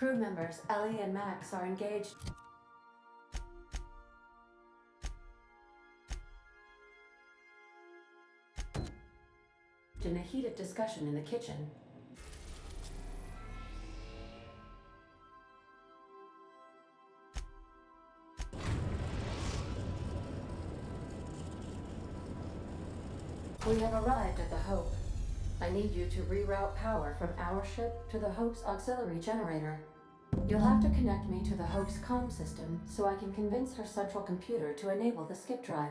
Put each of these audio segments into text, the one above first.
Crew members Ellie and Max are engaged in a heated discussion in the kitchen. We have arrived at the Hope. I need you to reroute power from our ship to the Hope's auxiliary generator. You'll have to connect me to the Hope's comm system so I can convince her central computer to enable the skip drive.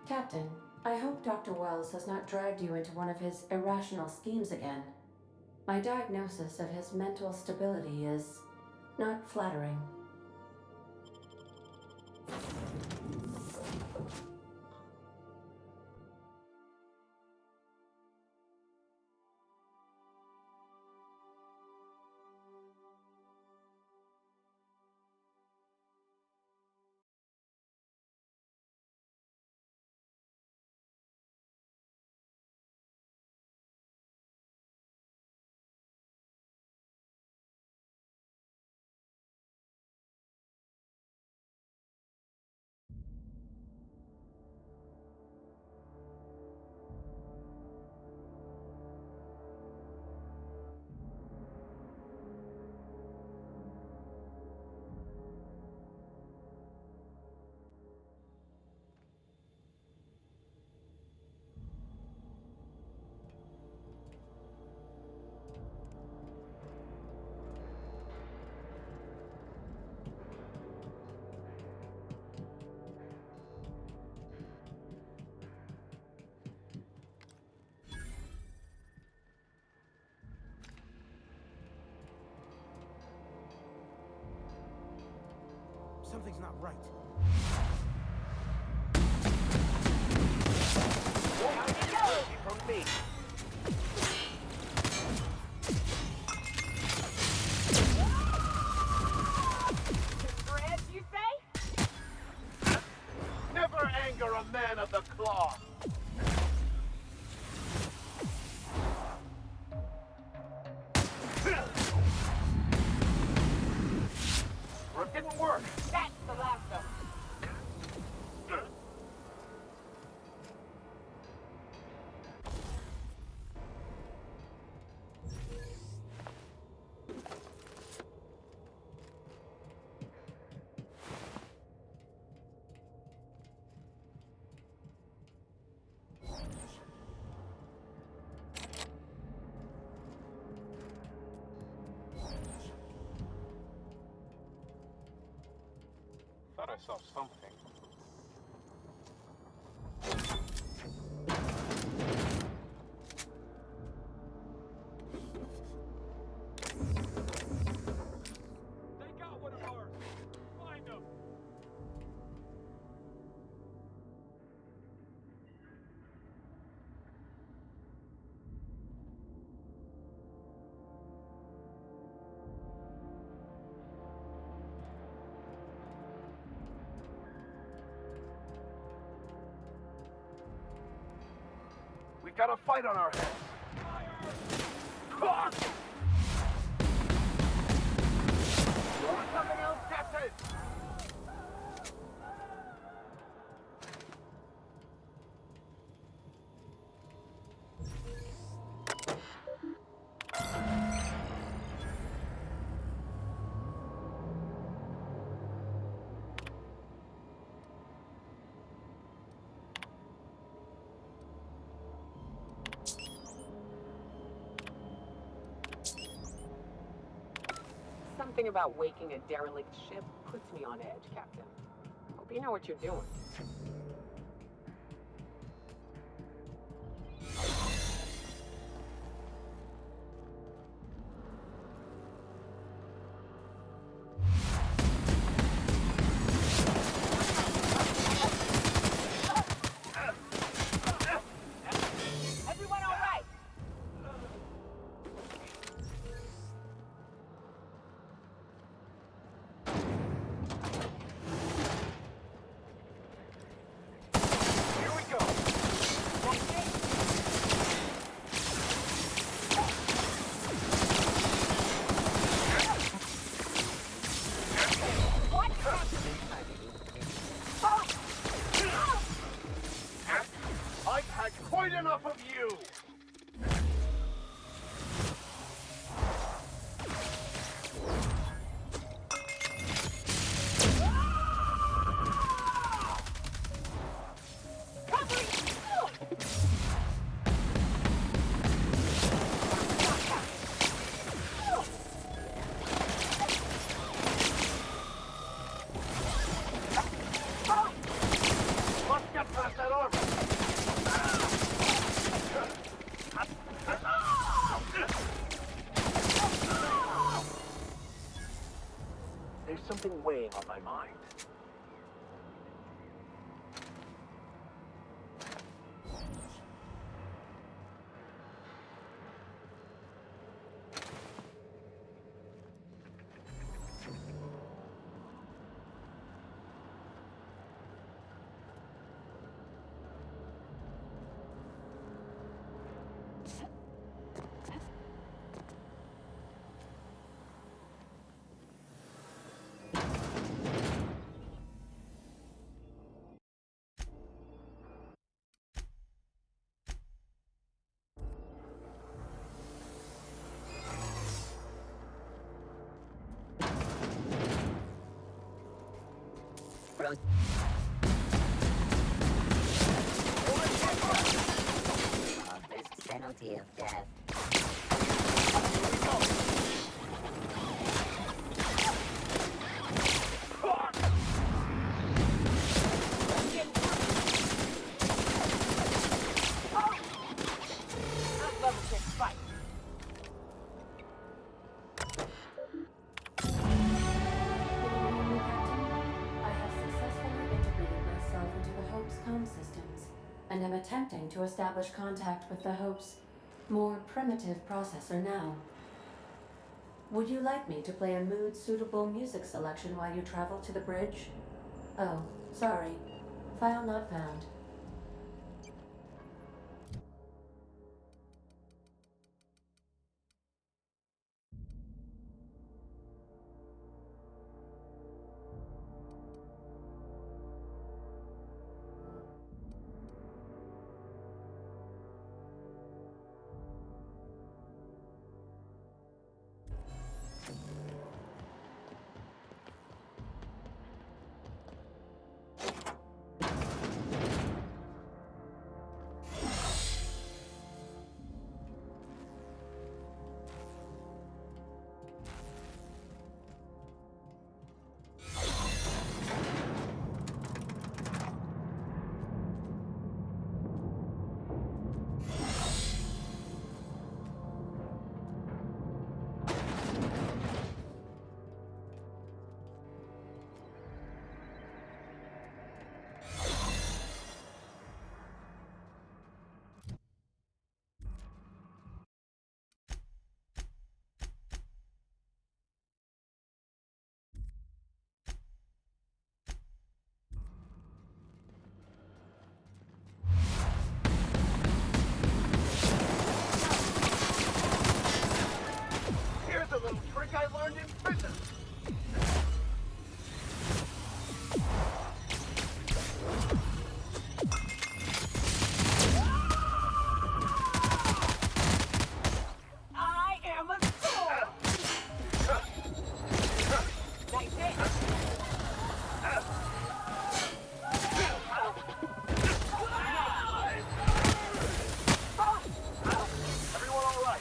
Captain, I hope Dr. Wells has not dragged you into one of his irrational schemes again. My diagnosis of his mental stability is not flattering. Something's not right. How you go? From me. Bread, you say? Never anger a man of the cloth. It didn't work. That's the last of them. Thought I saw something. They got one of ours. Find them. We got a fight on our hands. Fuck! You want something else, Captain? Something about waking a derelict ship puts me on edge, Captain. Hope you know what you're doing. Everyone all right? Quite enough of you! Let's get past that armor! There's something weighing on my mind. This penalty of death. Level 6 fight. Can you hear me, Captain? I have successfully integrated myself into the Hope's comm systems, and am attempting to establish contact with the Hope's more primitive processor now. Would you like me to play a mood-suitable music selection while you travel to the bridge? Oh, sorry. File not found. Here's a little trick I learned in prison. I am a sword! Nice hit! Everyone all right?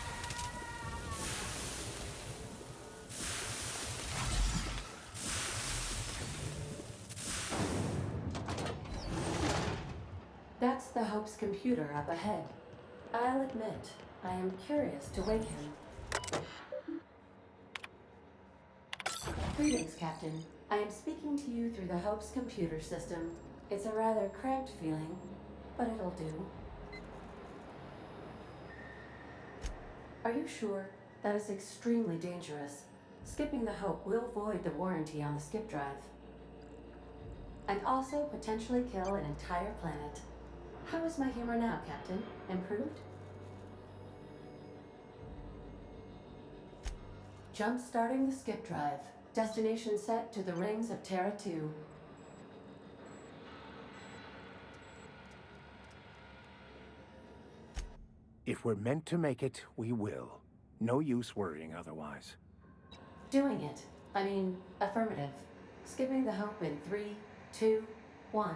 That's the Hope's computer up ahead. I'll admit, I am curious to wake him. Greetings, Captain. I am speaking to you through the Hope's computer system. It's a rather cramped feeling, but it'll do. Are you sure? That is extremely dangerous. Skipping the Hope will void the warranty on the skip drive. And also potentially kill an entire planet. How is my humor now, Captain? Improved? Jump-starting the skip drive. Destination set to the rings of Terra 2. If we're meant to make it, we will. No use worrying otherwise. Doing it. I mean, affirmative. Skipping the hope in 3, 2, 1.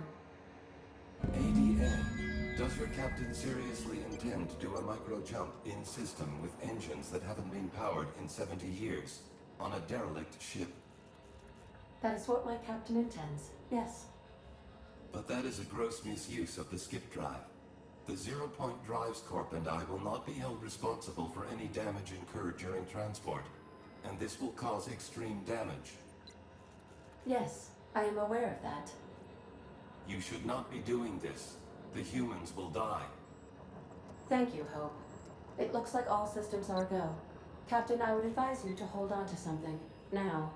ADN, does your captain seriously intend to do a micro jump in system with engines that haven't been powered in 70 years on a derelict ship? That is what my captain intends, yes. But that is a gross misuse of the skip drive. The Zero Point Drives Corp and I will not be held responsible for any damage incurred during transport, and this will cause extreme damage. Yes, I am aware of that. You should not be doing this. The humans will die. Thank you, Hope. It looks like all systems are go. Captain, I would advise you to hold on to something. Now.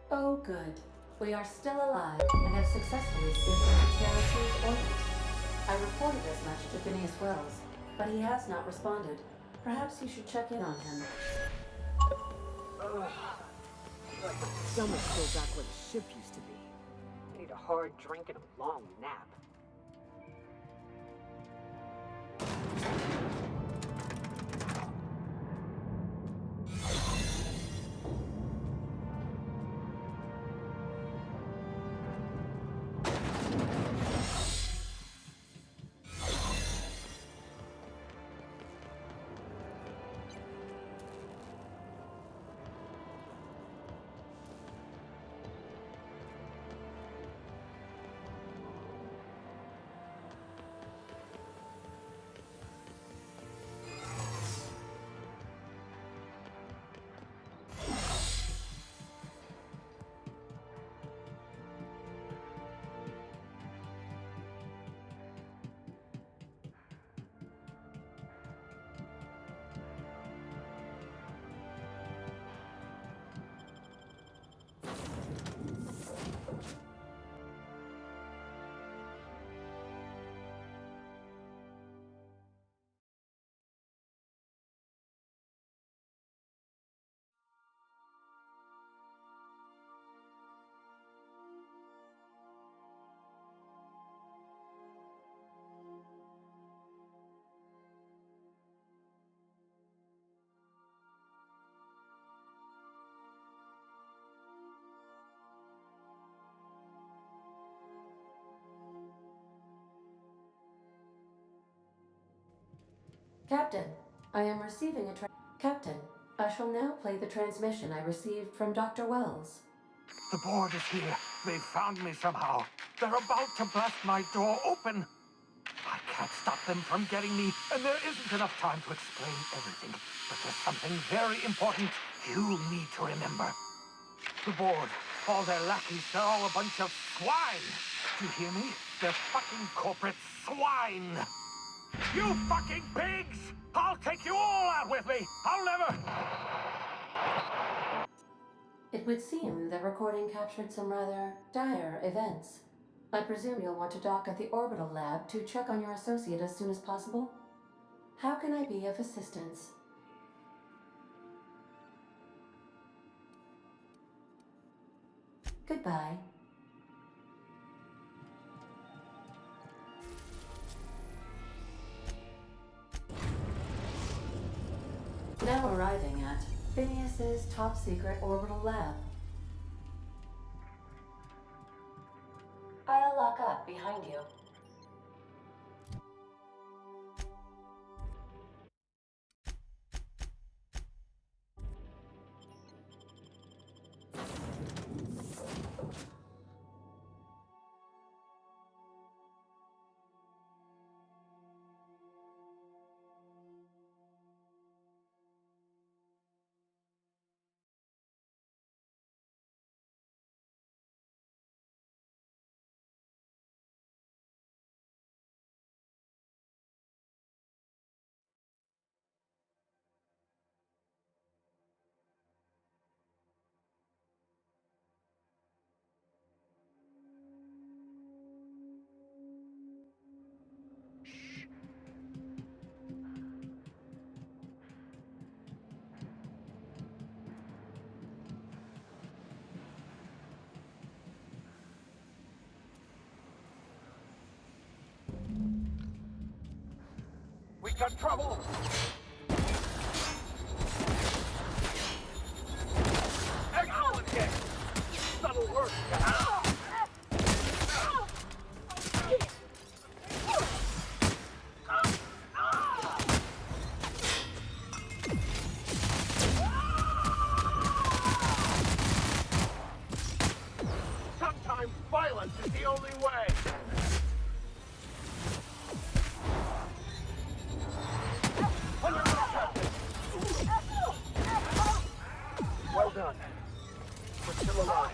Oh, good. We are still alive and have successfully skipped into Terra 2's orbit. I reported as much to Phineas Wells, but he has not responded. Perhaps you should check in on him. Stomach's still back where the ship used to be. I need a hard drink and a long nap. Captain, I am receiving Captain, I shall now play the transmission I received from Dr. Wells. The board is here. They've found me somehow. They're about to blast my door open. I can't stop them from getting me, and there isn't enough time to explain everything. But there's something very important you need to remember. The board, all their lackeys, they're all a bunch of swine. Do you hear me? They're fucking corporate swine. You fucking pigs! I'll take you all out with me! I'll never... It would seem the recording captured some rather dire events. I presume you'll want to dock at the orbital lab to check on your associate as soon as possible? How can I be of assistance? Goodbye. Now arriving at Phineas's top-secret orbital lab. I'll lock up behind you. Got trouble? Excellent hit! Subtle work. Sometimes violence is the only way. Under attack. Well done. We're still alive.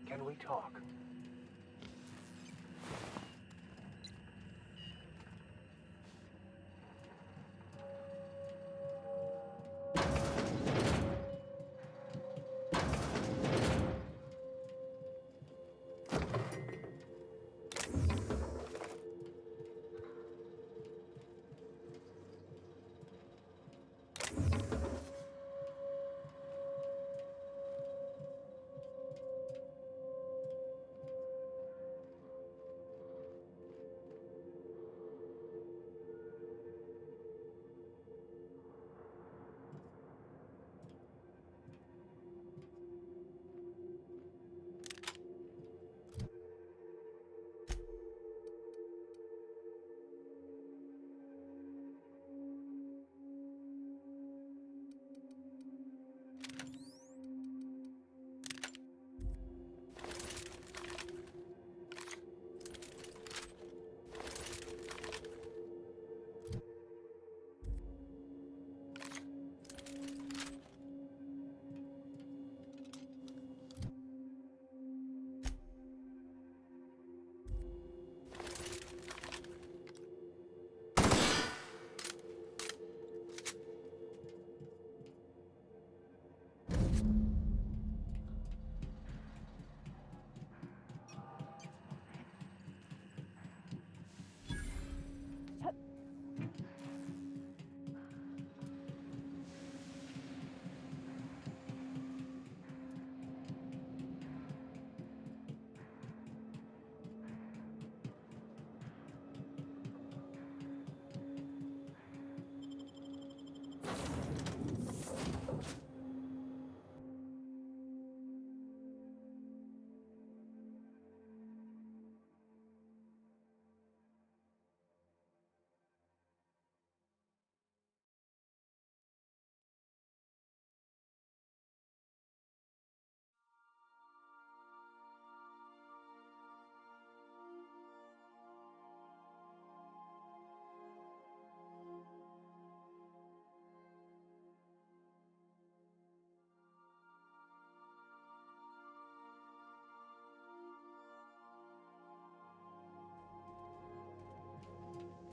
Can we talk?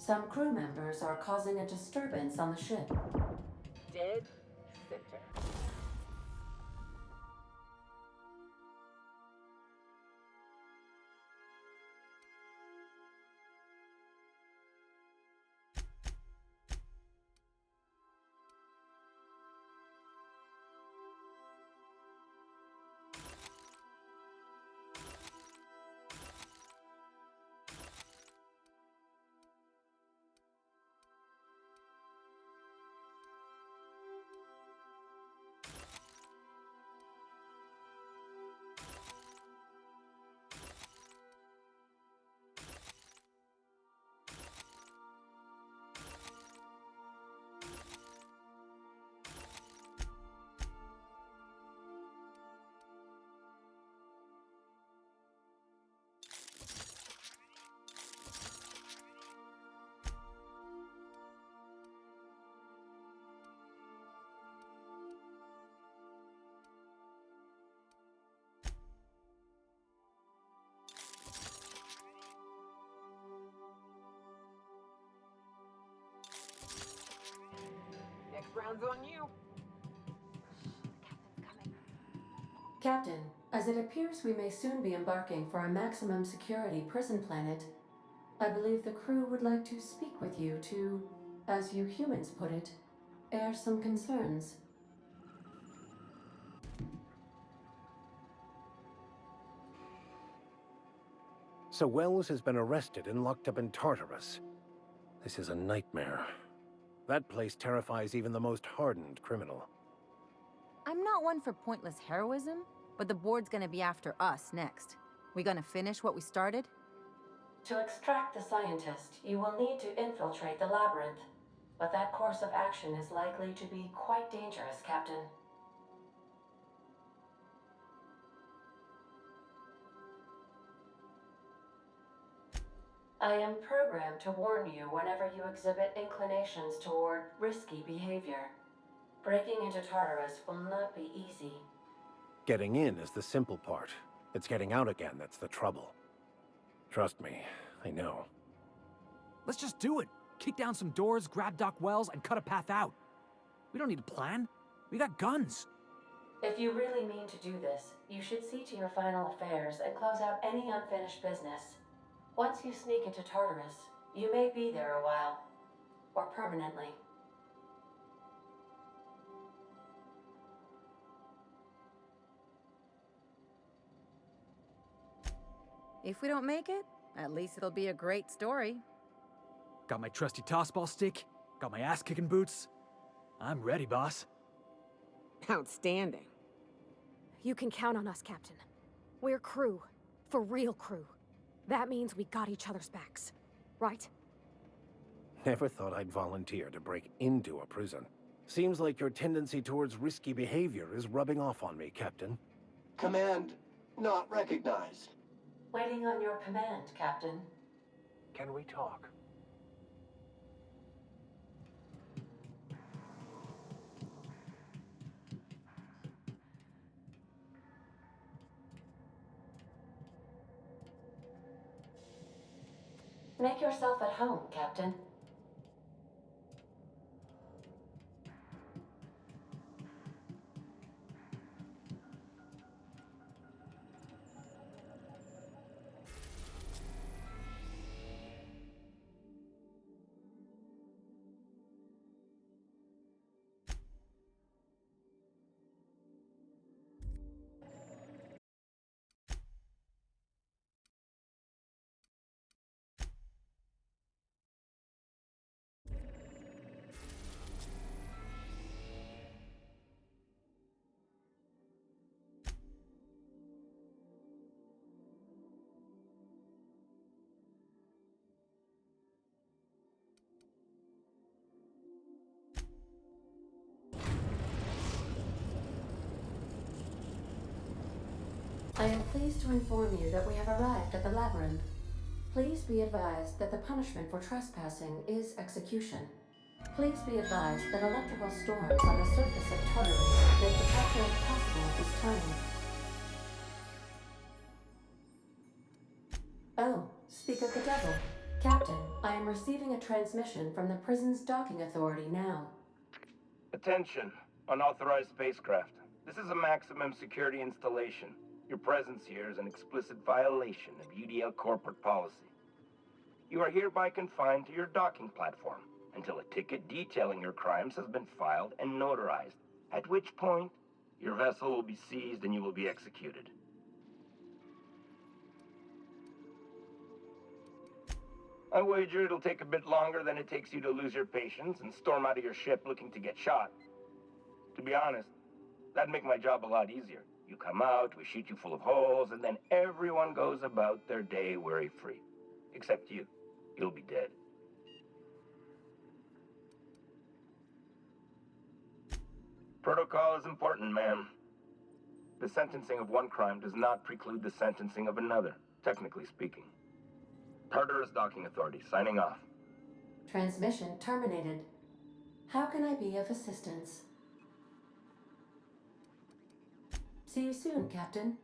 Some crew members are causing a disturbance on the ship. Dead center. One's on you. Captain's coming. Captain, as it appears we may soon be embarking for a maximum security prison planet, I believe the crew would like to speak with you to, as you humans put it, air some concerns. So Wells has been arrested and locked up in Tartarus. This is a nightmare. That place terrifies even the most hardened criminal. I'm not one for pointless heroism, but the board's gonna be after us next. We gonna finish what we started? To extract the scientist, you will need to infiltrate the labyrinth. But that course of action is likely to be quite dangerous, Captain. I am programmed to warn you whenever you exhibit inclinations toward risky behavior. Breaking into Tartarus will not be easy. Getting in is the simple part. It's getting out again that's the trouble. Trust me, I know. Let's just do it. Kick down some doors, grab Doc Wells, and cut a path out. We don't need a plan. We got guns. If you really mean to do this, you should see to your final affairs and close out any unfinished business. Once you sneak into Tartarus, you may be there a while. Or permanently. If we don't make it, at least it'll be a great story. Got my trusty tossball stick. Got my ass-kicking boots. I'm ready, boss. Outstanding. You can count on us, Captain. We're crew. For real crew. That means we got each other's backs. Right? Never thought I'd volunteer to break into a prison. Seems like your tendency towards risky behavior is rubbing off on me, Captain. Command not recognized. Waiting on your command, Captain. Can we talk? Make yourself at home, Captain. I am pleased to inform you that we have arrived at the labyrinth. Please be advised that the punishment for trespassing is execution. Please be advised that electrical storms on the surface of Tartarus make departure impossible at this time. Oh, speak of the devil. Captain, I am receiving a transmission from the prison's docking authority now. Attention, unauthorized spacecraft. This is a maximum security installation. Your presence here is an explicit violation of UDL corporate policy. You are hereby confined to your docking platform until a ticket detailing your crimes has been filed and notarized, at which point your vessel will be seized and you will be executed. I wager it'll take a bit longer than it takes you to lose your patience and storm out of your ship looking to get shot. To be honest, that'd make my job a lot easier. You come out, we shoot you full of holes, and then everyone goes about their day worry-free. Except you. You'll be dead. Protocol is important, ma'am. The sentencing of one crime does not preclude the sentencing of another, technically speaking. Tartarus Docking Authority, signing off. Transmission terminated. How can I be of assistance? See you soon, Captain.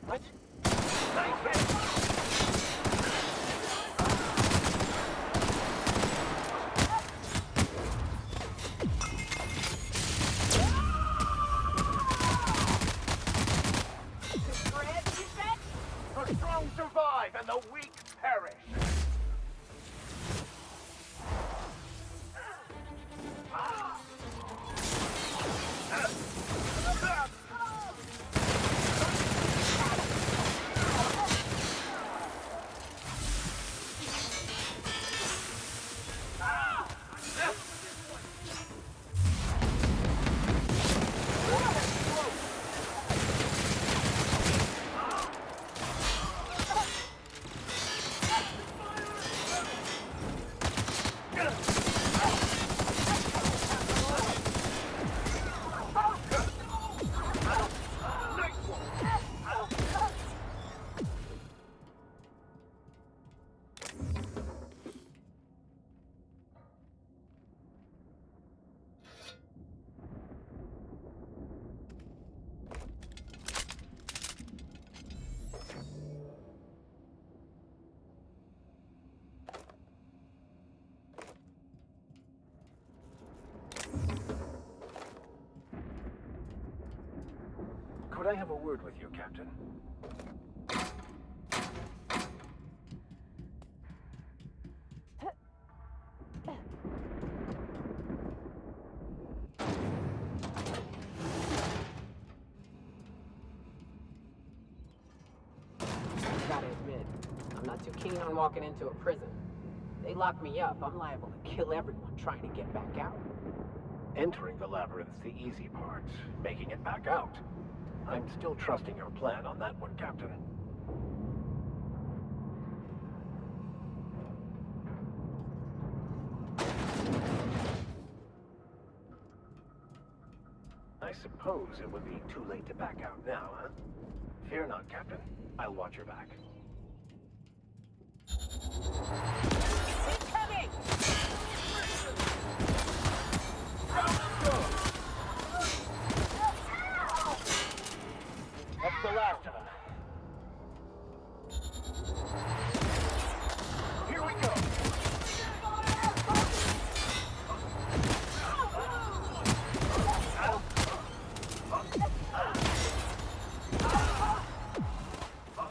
What? Nice hit! The strong survive and the weak perish. Could I have a word with you, Captain? Gotta admit, I'm not too keen on walking into a prison. They lock me up, I'm liable to kill everyone trying to get back out. Entering the labyrinth's the easy part. Making it back out. I'm still trusting your plan on that one, Captain. I suppose it would be too late to back out now, huh? Fear not, Captain. I'll watch your back. Incoming! That's the last of them. Here we go.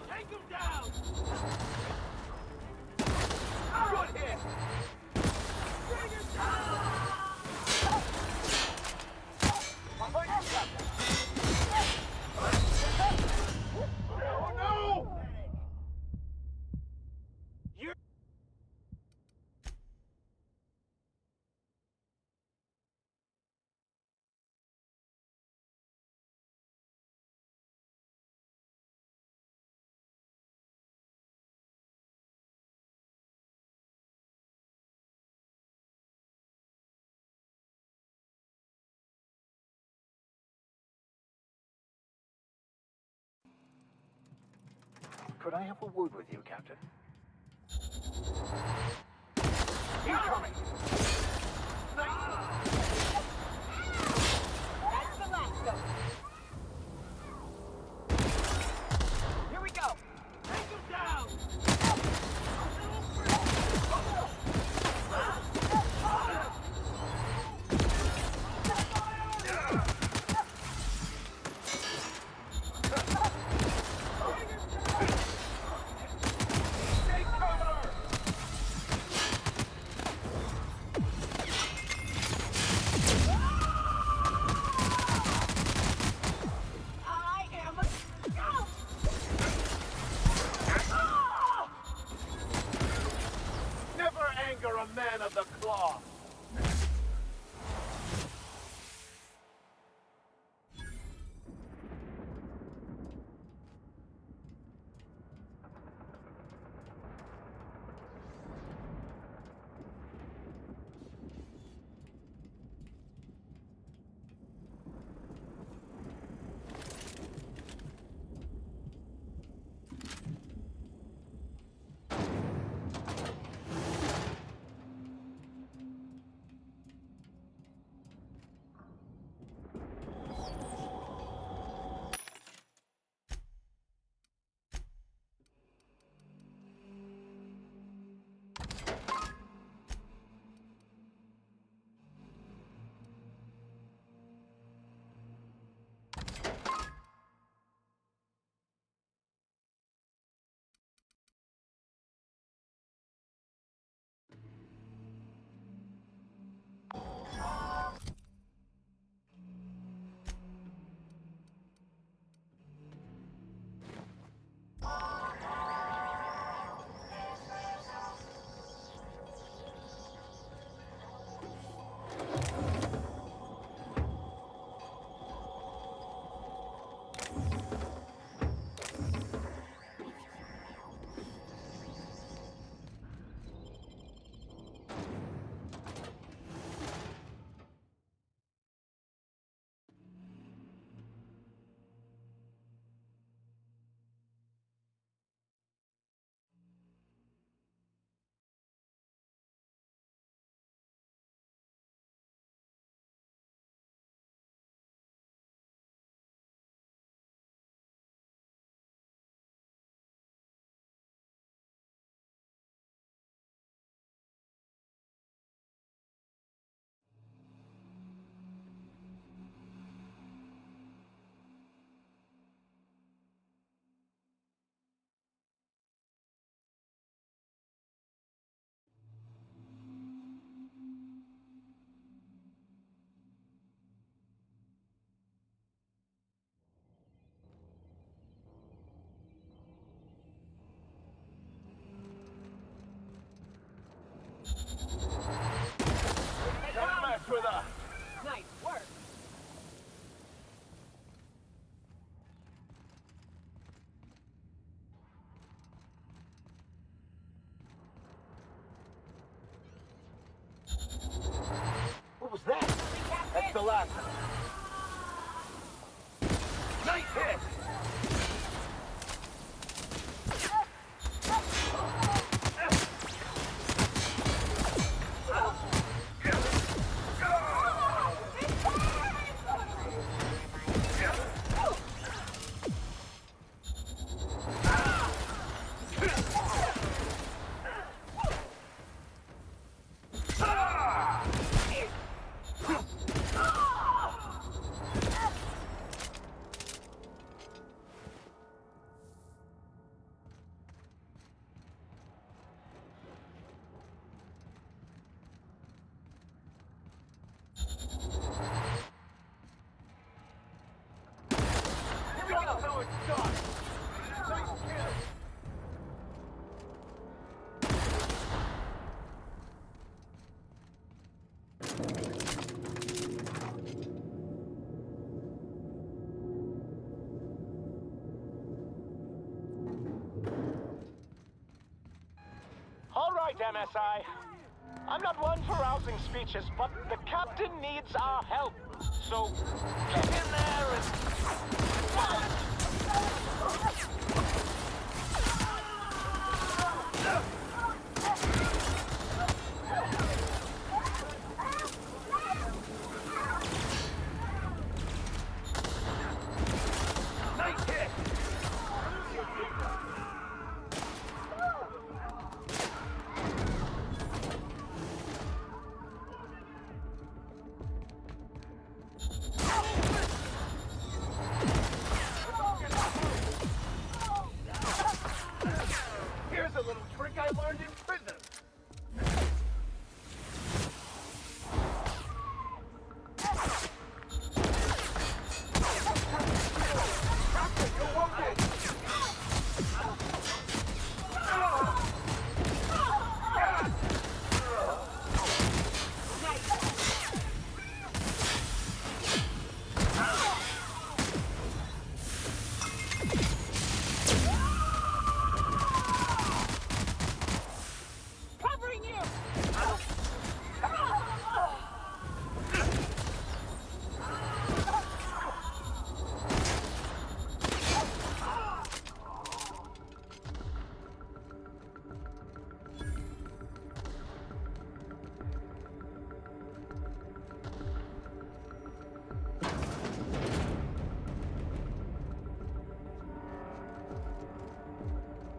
Take him down. Good hit. Bring him down. Behind you, Captain. Oh no! You. Could I have a word with you, Captain? Incoming! That's the last of them. Here we go! Take him down! Take cover! the last. Nice hit! All right, MSI. I'm not one for rousing speeches, but the captain needs our help. So, get in there and fight! Nice hit! Here's a little trick I learned in prison. Covering you!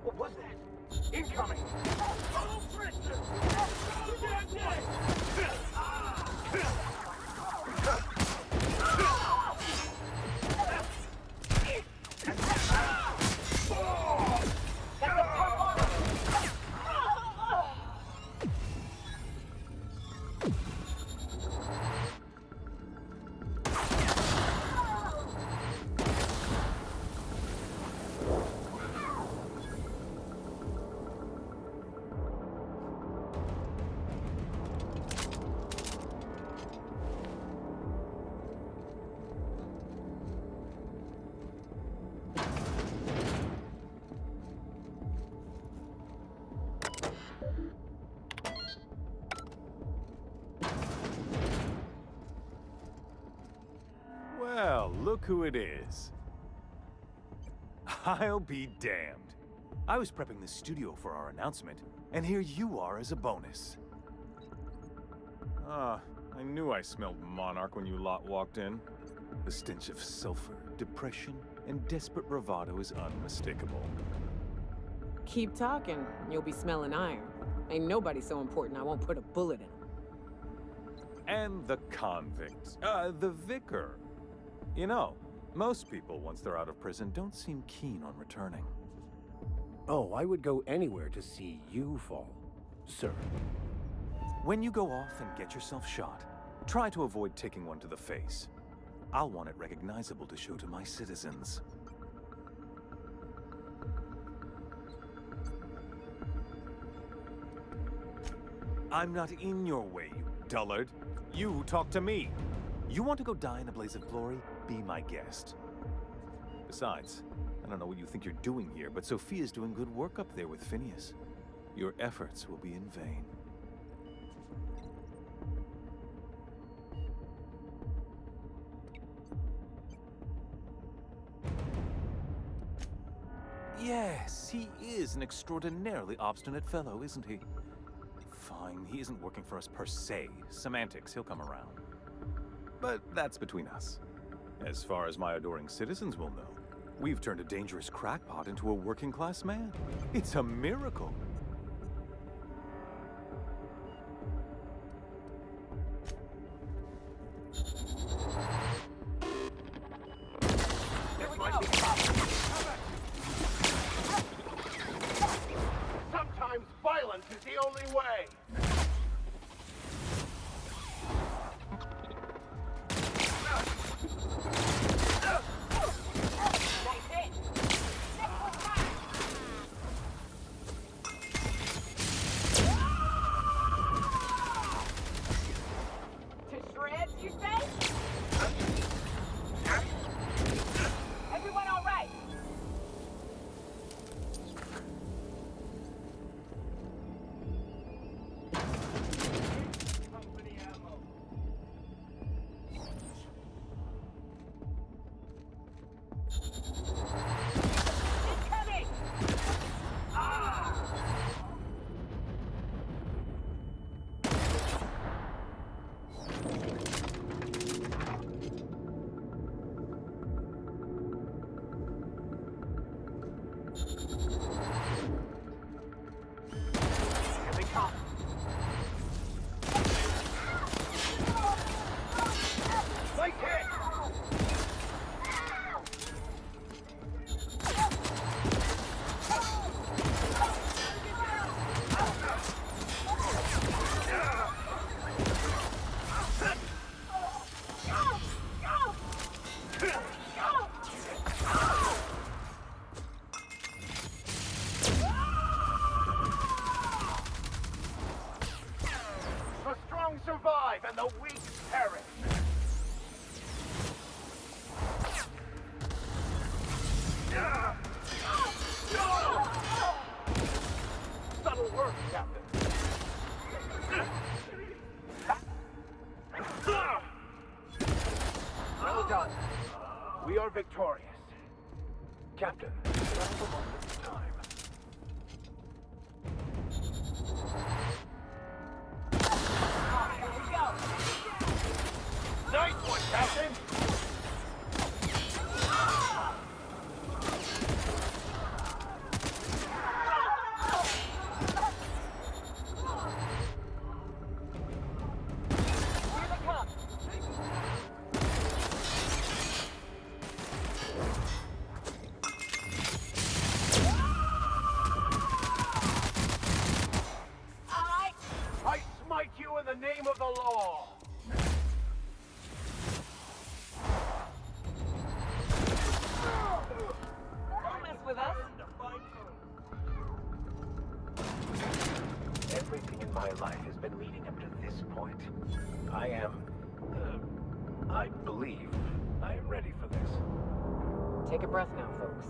What was that? Incoming! Follow prisoner! Well, look who it is. I'll be damned. I was prepping the studio for our announcement, and here you are as a bonus. Ah, I knew I smelled Monarch when you lot walked in. The stench of sulfur, depression, and desperate bravado is unmistakable. Keep talking, you'll be smelling iron. Ain't nobody so important I won't put a bullet in him. And the convict. The vicar. You know, most people, once they're out of prison, don't seem keen on returning. Oh, I would go anywhere to see you fall, sir. When you go off and get yourself shot, try to avoid taking one to the face. I'll want it recognizable to show to my citizens. I'm not in your way, you dullard. You talk to me. You want to go die in a blaze of glory? Be my guest. Besides, I don't know what you think you're doing here, but Sophia's doing good work up there with Phineas. Your efforts will be in vain. Yes, he is an extraordinarily obstinate fellow, isn't he? Fine, he isn't working for us per se. Semantics, he'll come around. But that's between us. As far as my adoring citizens will know, we've turned a dangerous crackpot into a working-class man. It's a miracle. Sometimes violence is the only way. To shreds, you say? Everyone all right? Company ammo. Incoming! Here they come. Nice hit! The strong survive and the weak perish. Subtle work, Captain. Well done. We are victorious. Captain, just a moment of time. Here we go! Nice one, Captain! Here they come! I smite you in the name of the law! Don't mess with us! Everything in my life has been leading up to this point. I am... I believe I am ready for this. Take a breath now, folks.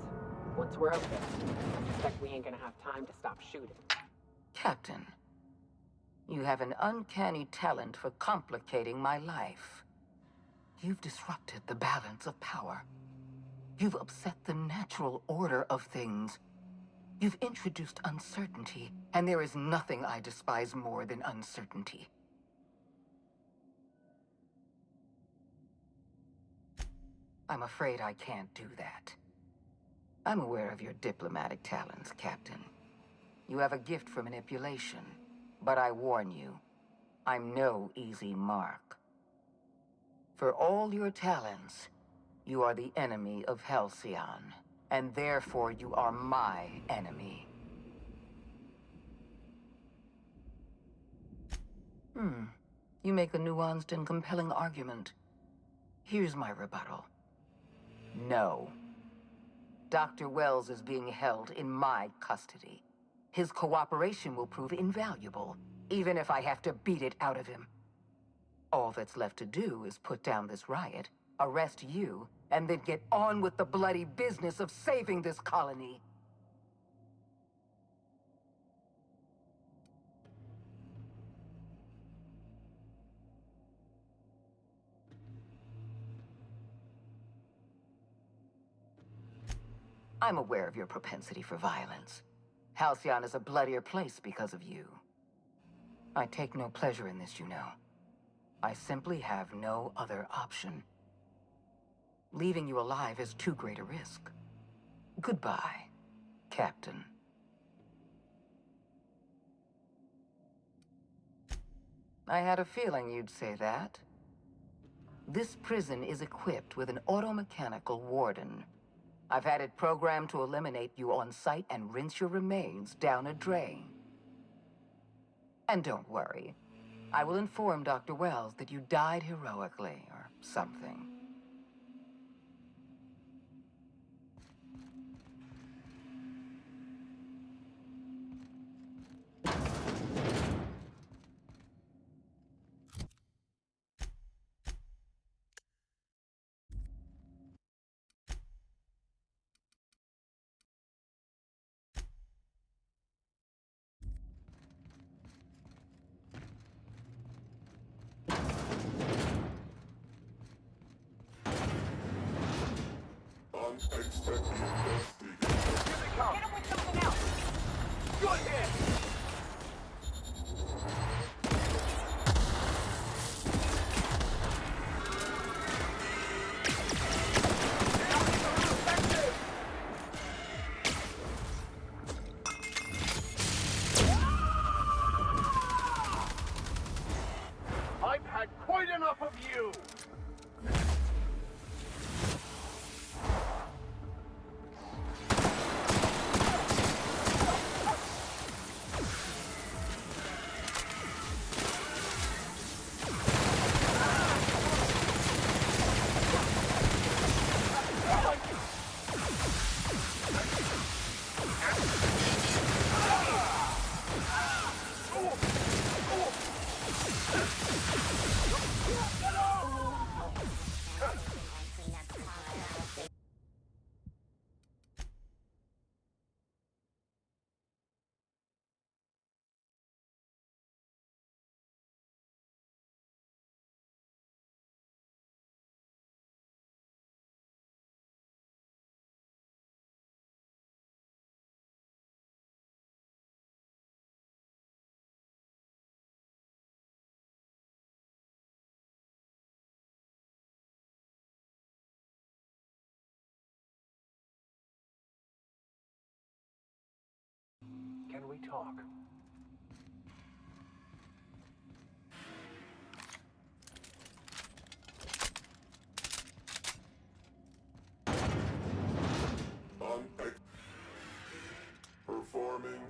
Once we're up there, I suspect we ain't gonna have time to stop shooting. Captain, you have an uncanny talent for complicating my life. You've disrupted the balance of power. You've upset the natural order of things. You've introduced uncertainty, and there is nothing I despise more than uncertainty. I'm afraid I can't do that. I'm aware of your diplomatic talents, Captain. You have a gift for manipulation, but I warn you, I'm no easy mark. For all your talents, you are the enemy of Halcyon, and therefore you are my enemy. You make a nuanced and compelling argument. Here's my rebuttal. No. Dr. Wells is being held in my custody. His cooperation will prove invaluable, even if I have to beat it out of him. All that's left to do is put down this riot, arrest you, and then get on with the bloody business of saving this colony. I'm aware of your propensity for violence. Halcyon is a bloodier place because of you. I take no pleasure in this, you know. I simply have no other option. Leaving you alive is too great a risk. Goodbye, Captain. I had a feeling you'd say that. This prison is equipped with an automechanical warden. I've had it programmed to eliminate you on sight and rinse your remains down a drain. And don't worry, I will inform Dr. Wells that you died heroically or something. I've had quite enough of you! Can we talk? Performing.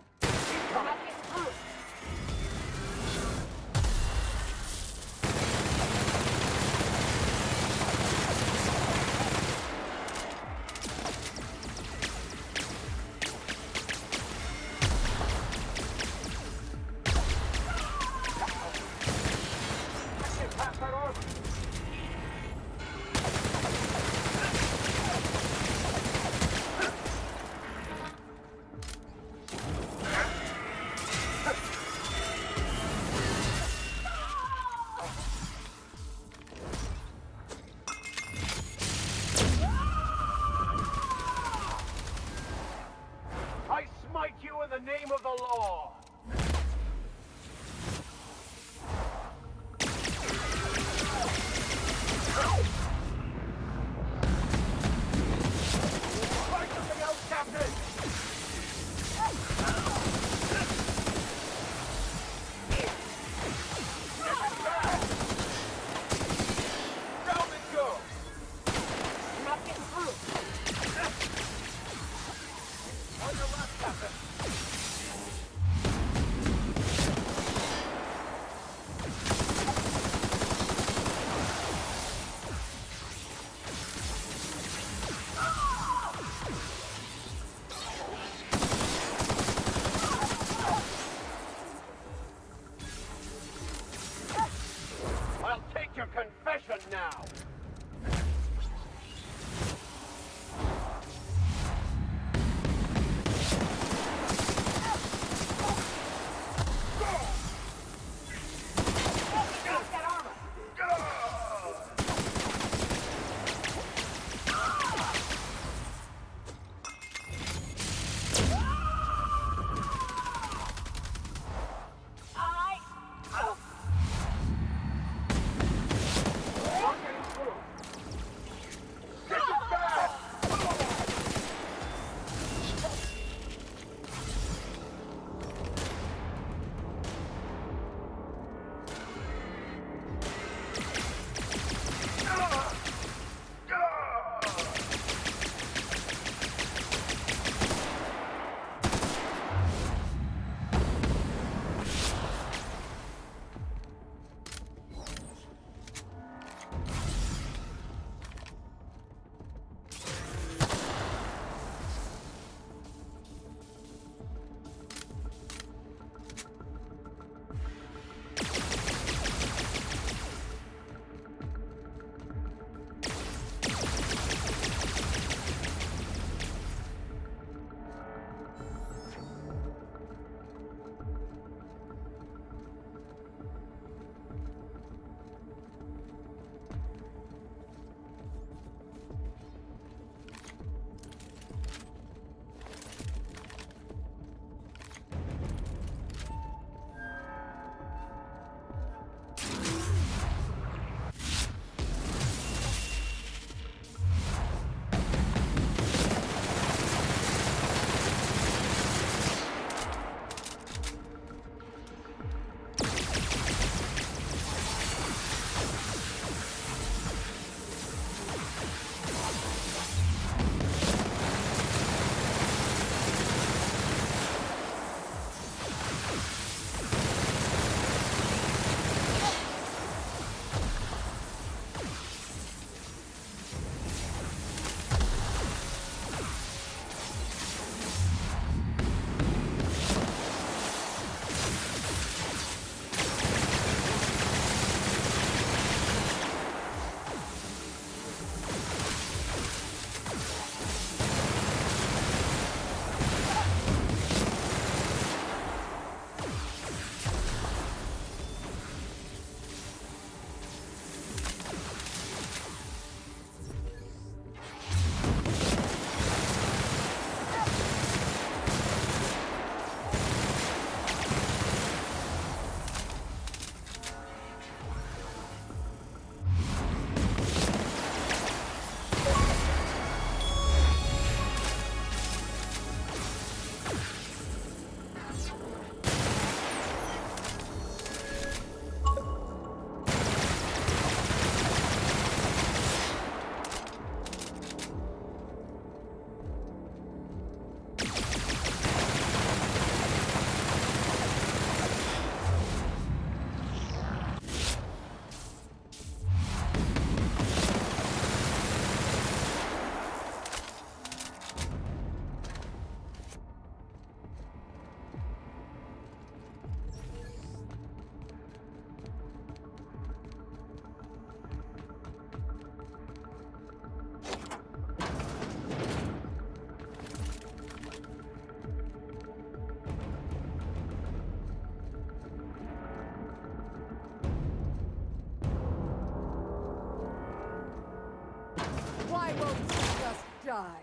won't see us die.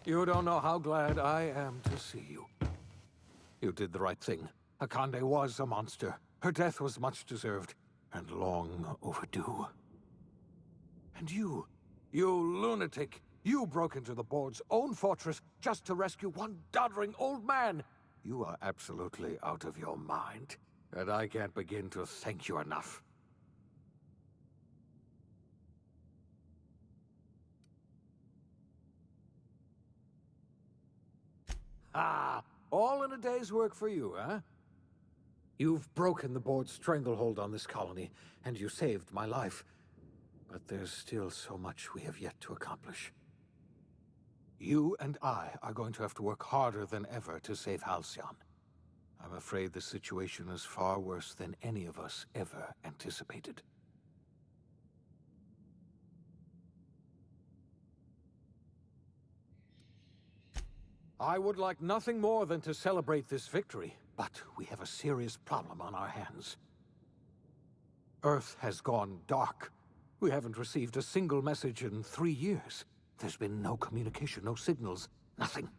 You don't know how glad I am to see you. You did the right thing. Akande was a monster. Her death was much deserved, and long overdue. And you lunatic, you broke into the board's own fortress just to rescue one doddering old man. You are absolutely out of your mind, and I can't begin to thank you enough. Ah, all in a day's work for you, huh? You've broken the board's stranglehold on this colony, and you saved my life. But there's still so much we have yet to accomplish. You and I are going to have to work harder than ever to save Halcyon. I'm afraid the situation is far worse than any of us ever anticipated. I would like nothing more than to celebrate this victory, but we have a serious problem on our hands. Earth has gone dark. We haven't received a single message in 3 years. There's been no communication, no signals, nothing.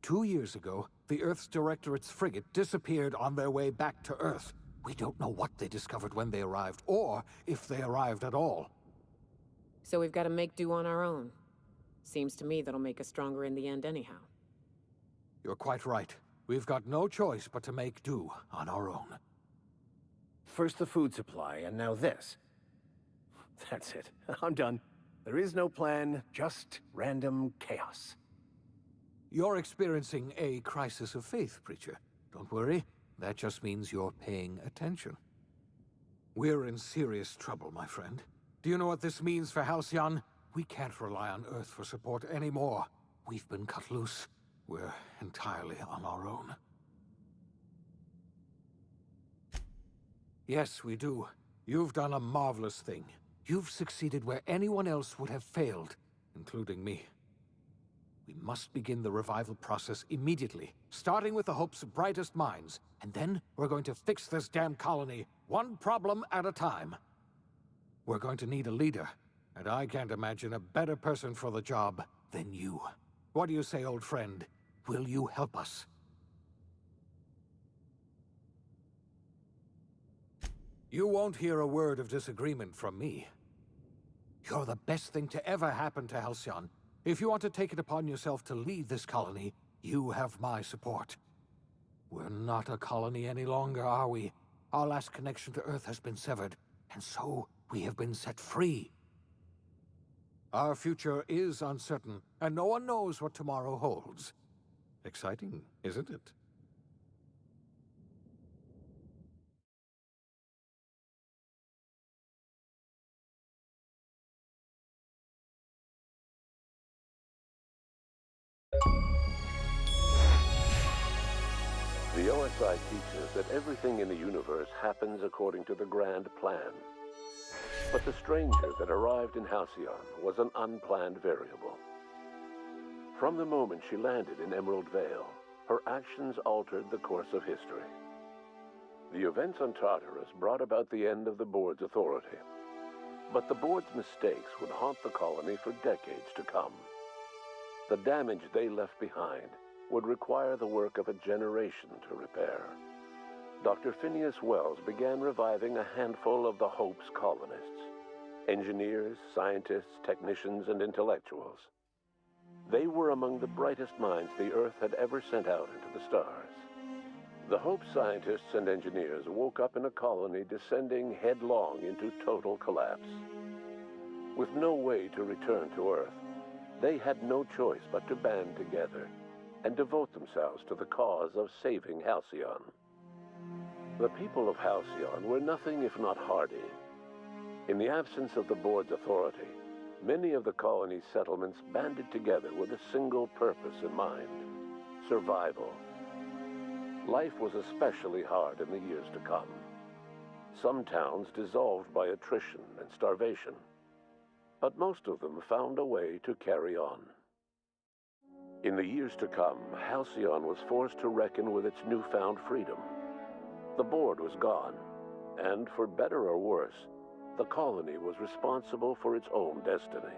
2 years ago, the Earth's Directorate's frigate disappeared on their way back to Earth. We don't know what they discovered when they arrived, or if they arrived at all. So we've got to make do on our own. Seems to me that'll make us stronger in the end anyhow. You're quite right. We've got no choice but to make do on our own. First the food supply, and now this. That's it. I'm done. There is no plan, just random chaos. You're experiencing a crisis of faith, Preacher. Don't worry. That just means you're paying attention. We're in serious trouble, my friend. Do you know what this means for Halcyon? We can't rely on Earth for support anymore. We've been cut loose. We're entirely on our own. Yes, we do. You've done a marvelous thing. You've succeeded where anyone else would have failed, including me. We must begin the revival process immediately, starting with the Hope's brightest minds, and then we're going to fix this damn colony, one problem at a time. We're going to need a leader, and I can't imagine a better person for the job than you. What do you say, old friend? Will you help us? You won't hear a word of disagreement from me. You're the best thing to ever happen to Halcyon. If you want to take it upon yourself to lead this colony, you have my support. We're not a colony any longer, are we? Our last connection to Earth has been severed, and so we have been set free. Our future is uncertain, and no one knows what tomorrow holds. Exciting, isn't it? The OSI teaches that everything in the universe happens according to the grand plan. But the stranger that arrived in Halcyon was an unplanned variable. From the moment she landed in Emerald Vale, her actions altered the course of history. The events on Tartarus brought about the end of the board's authority. But the board's mistakes would haunt the colony for decades to come. The damage they left behind would require the work of a generation to repair. Dr. Phineas Wells began reviving a handful of the Hope's colonists. Engineers, scientists, technicians, and intellectuals. They were among the brightest minds the Earth had ever sent out into the stars. The Hope scientists and engineers woke up in a colony descending headlong into total collapse. With no way to return to Earth, they had no choice but to band together and devote themselves to the cause of saving Halcyon. The people of Halcyon were nothing if not hardy. In the absence of the board's authority, Many of the colony's settlements banded together with a single purpose in mind: survival. Life was especially hard in the years to come. Some towns dissolved by attrition and starvation, but most of them found a way to carry on. In the years to come, Halcyon was forced to reckon with its newfound freedom. The board was gone, and for better or worse, the colony was responsible for its own destiny.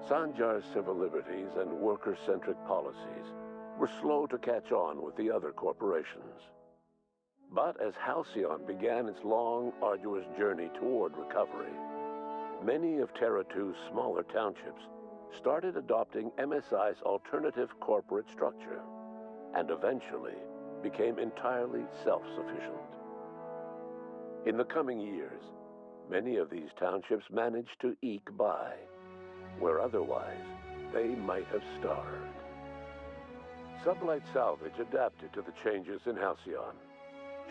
Sanjar's civil liberties and worker-centric policies were slow to catch on with the other corporations. But as Halcyon began its long, arduous journey toward recovery, many of Terra 2's smaller townships started adopting MSI's alternative corporate structure, and eventually became entirely self-sufficient. In the coming years, many of these townships managed to eke by, where otherwise they might have starved. Sublight Salvage adapted to the changes in Halcyon,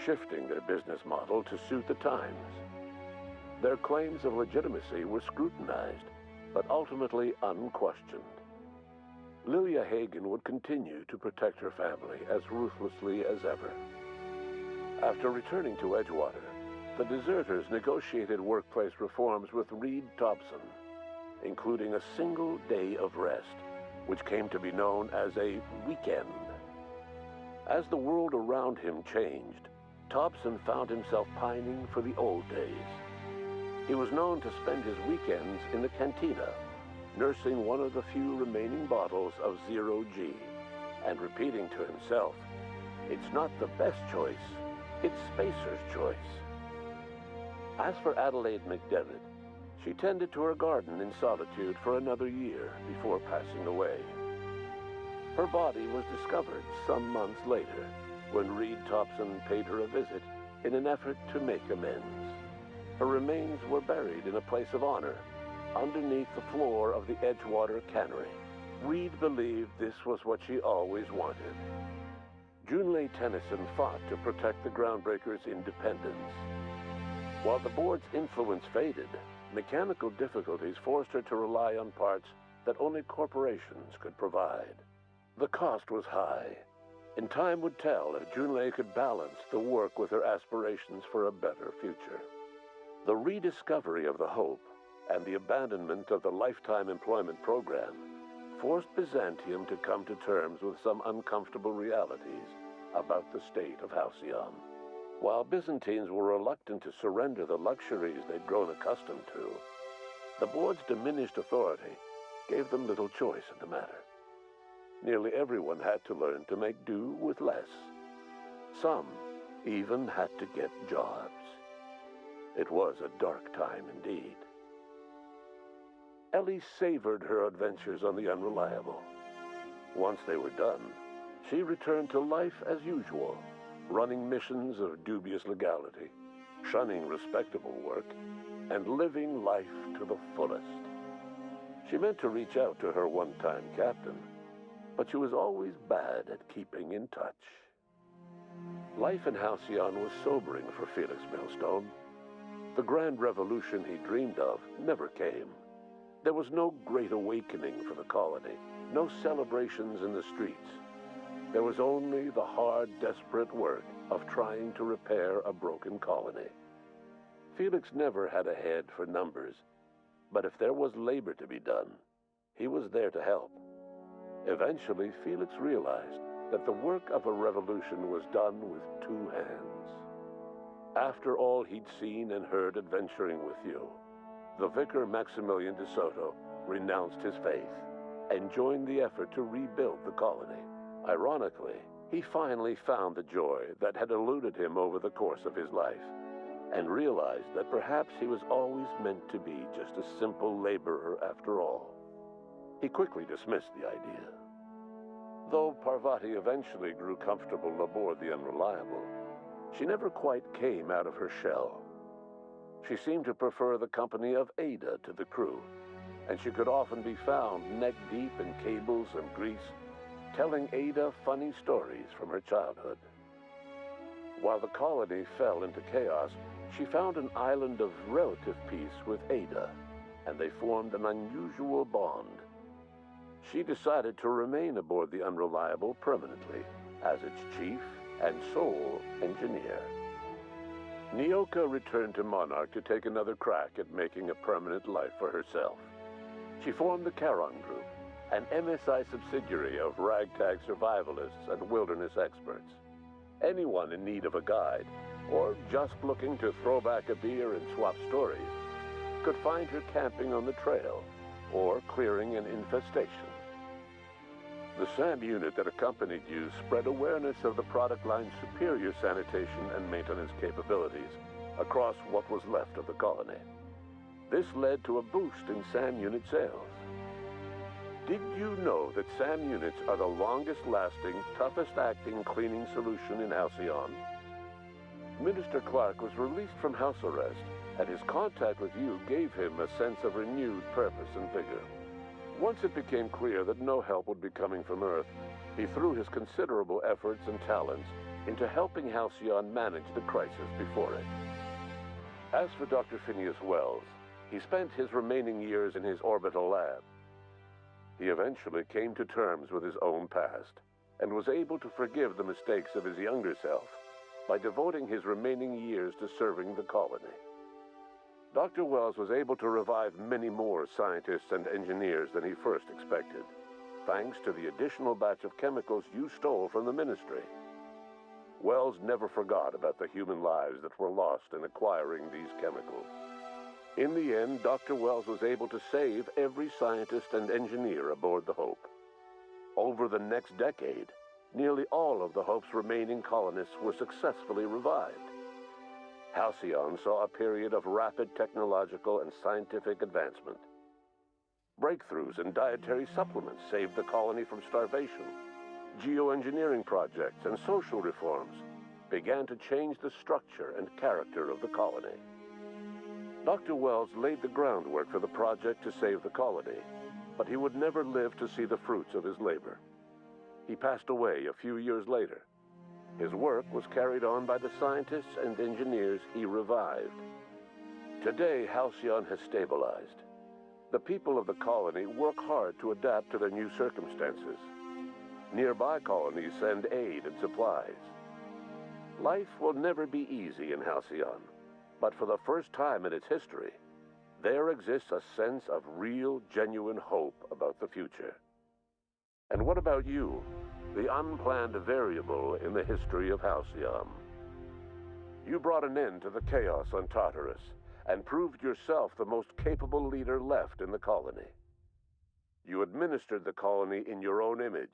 shifting their business model to suit the times. Their claims of legitimacy were scrutinized, but ultimately unquestioned. Lilia Hagen would continue to protect her family as ruthlessly as ever. After returning to Edgewater, the deserters negotiated workplace reforms with Reed Thompson, including a single day of rest, which came to be known as a weekend. As the world around him changed, Thompson found himself pining for the old days. He was known to spend his weekends in the cantina, nursing one of the few remaining bottles of Zero-G, and repeating to himself, "It's not the best choice, it's Spacer's choice." As for Adelaide McDevitt, she tended to her garden in solitude for another year before passing away. Her body was discovered some months later when Reed Thompson paid her a visit in an effort to make amends. Her remains were buried in a place of honor underneath the floor of the Edgewater Cannery. Reed believed this was what she always wanted. Junlei Tennyson fought to protect the Groundbreakers' independence. While the board's influence faded, mechanical difficulties forced her to rely on parts that only corporations could provide. The cost was high, and time would tell if Junlei could balance the work with her aspirations for a better future. The rediscovery of the Hope and the abandonment of the lifetime employment program forced Byzantium to come to terms with some uncomfortable realities about the state of Halcyon. While Byzantines were reluctant to surrender the luxuries they'd grown accustomed to, the board's diminished authority gave them little choice in the matter. Nearly everyone had to learn to make do with less. Some even had to get jobs. It was a dark time indeed. Ellie savored her adventures on the Unreliable. Once they were done, she returned to life as usual, running missions of dubious legality, shunning respectable work, and living life to the fullest. She meant to reach out to her one-time captain, but she was always bad at keeping in touch. Life in Halcyon was sobering for Felix Millstone. The grand revolution he dreamed of never came. There was no great awakening for the colony, no celebrations in the streets. There was only the hard, desperate work of trying to repair a broken colony. Felix never had a head for numbers, but if there was labor to be done, he was there to help. Eventually, Felix realized that the work of a revolution was done with two hands. After all he'd seen and heard adventuring with you, the vicar Maximilian de Soto renounced his faith and joined the effort to rebuild the colony. Ironically, he finally found the joy that had eluded him over the course of his life, and realized that perhaps he was always meant to be just a simple laborer after all. He quickly dismissed the idea. Though Parvati eventually grew comfortable aboard the Unreliable, she never quite came out of her shell. She seemed to prefer the company of Ada to the crew, and she could often be found neck-deep in cables and grease, telling Ada funny stories from her childhood. While the colony fell into chaos, she found an island of relative peace with Ada, and they formed an unusual bond. She decided to remain aboard the Unreliable permanently as its chief and sole engineer. Nyoka returned to Monarch to take another crack at making a permanent life for herself. She formed the Charon Group, an MSI subsidiary of ragtag survivalists and wilderness experts. Anyone in need of a guide, or just looking to throw back a beer and swap stories, could find her camping on the trail or clearing an infestation. The SAM unit that accompanied you spread awareness of the product line's superior sanitation and maintenance capabilities across what was left of the colony. This led to a boost in SAM unit sales. Did you know that SAM units are the longest-lasting, toughest-acting cleaning solution in Halcyon? Minister Clark was released from house arrest, and his contact with you gave him a sense of renewed purpose and vigor. Once it became clear that no help would be coming from Earth, he threw his considerable efforts and talents into helping Halcyon manage the crisis before it. As for Dr. Phineas Wells, he spent his remaining years in his orbital lab. He eventually came to terms with his own past and was able to forgive the mistakes of his younger self by devoting his remaining years to serving the colony. Dr. Wells was able to revive many more scientists and engineers than he first expected, thanks to the additional batch of chemicals you stole from the Ministry. Wells never forgot about the human lives that were lost in acquiring these chemicals. In the end, Dr. Wells was able to save every scientist and engineer aboard the Hope. Over the next decade, nearly all of the Hope's remaining colonists were successfully revived. Halcyon saw a period of rapid technological and scientific advancement. Breakthroughs in dietary supplements saved the colony from starvation. Geoengineering projects and social reforms began to change the structure and character of the colony. Dr. Wells laid the groundwork for the project to save the colony, but he would never live to see the fruits of his labor. He passed away a few years later. His work was carried on by the scientists and engineers he revived. Today, Halcyon has stabilized. The people of the colony work hard to adapt to their new circumstances. Nearby colonies send aid and supplies. Life will never be easy in Halcyon, but for the first time in its history, there exists a sense of real, genuine hope about the future. And what about you? The unplanned variable in the history of Halcyon. You brought an end to the chaos on Tartarus and proved yourself the most capable leader left in the colony. You administered the colony in your own image.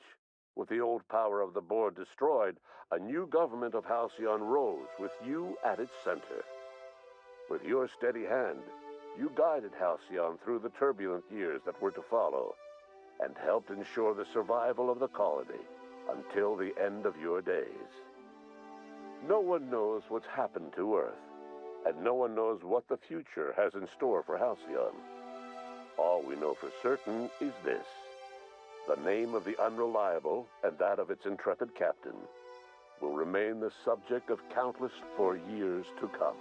With the old power of the board destroyed, a new government of Halcyon rose with you at its center. With your steady hand, you guided Halcyon through the turbulent years that were to follow and helped ensure the survival of the colony until the end of your days. No one knows what's happened to Earth, and no one knows what the future has in store for Halcyon. All we know for certain is this: the name of the Unreliable and that of its intrepid captain will remain the subject of countless for years to come.